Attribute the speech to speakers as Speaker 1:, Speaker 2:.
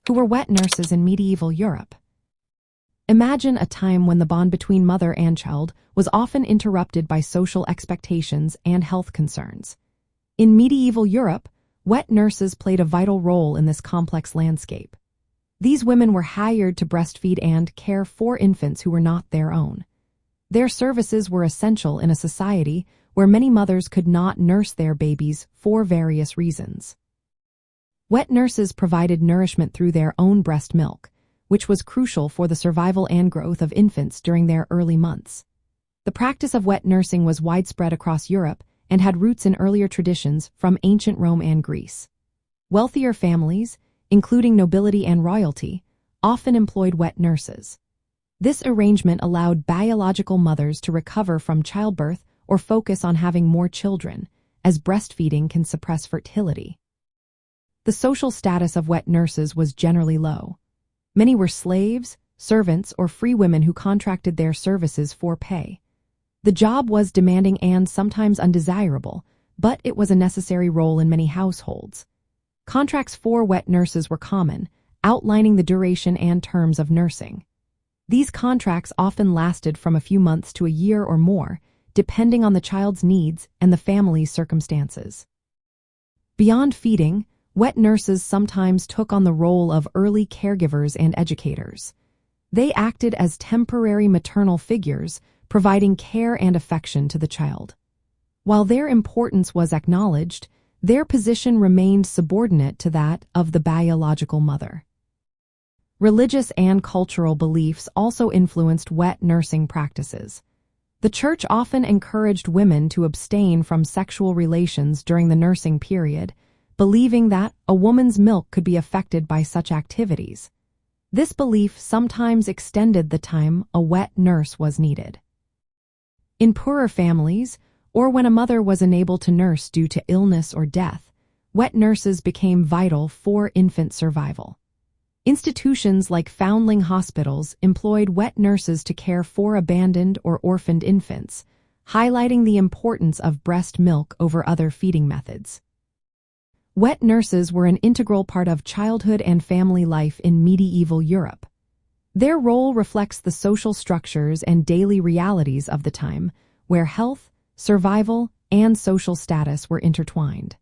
Speaker 1: who were wet nurses in medieval Europe. Imagine a time when the bond between mother and child was often interrupted by social expectations and health concerns. In medieval Europe, wet nurses played a vital role in this complex landscape. These women were hired to breastfeed and care for infants who were not their own. Their services were essential in a society where many mothers could not nurse their babies for various reasons. Wet nurses provided nourishment through their own breast milk, which was crucial for the survival and growth of infants during their early months. The practice of wet nursing was widespread across Europe and had roots in earlier traditions from ancient Rome and Greece. Wealthier families, including nobility and royalty, often employed wet nurses. This arrangement allowed biological mothers to recover from childbirth or focus on having more children, as breastfeeding can suppress fertility. The social status of wet nurses was generally low. Many were slaves, servants, or free women who contracted their services for pay. The job was demanding and sometimes undesirable, but it was a necessary role in many households. Contracts for wet nurses were common, outlining the duration and terms of nursing. These contracts often lasted from a few months to a year or more, depending on the child's needs and the family's circumstances. Beyond feeding, wet nurses sometimes took on the role of early caregivers and educators. They acted as temporary maternal figures, providing care and affection to the child. While their importance was acknowledged, their position remained subordinate to that of the biological mother. Religious and cultural beliefs also influenced wet nursing practices. The church often encouraged women to abstain from sexual relations during the nursing period, believing that a woman's milk could be affected by such activities. This belief sometimes extended the time a wet nurse was needed. In poorer families, or when a mother was unable to nurse due to illness or death, wet nurses became vital for infant survival. Institutions like Foundling hospitals employed wet nurses to care for abandoned or orphaned infants, highlighting the importance of breast milk over other feeding methods. Wet nurses were an integral part of childhood and family life in medieval Europe. Their role reflects the social structures and daily realities of the time, where health, survival, and social status were intertwined.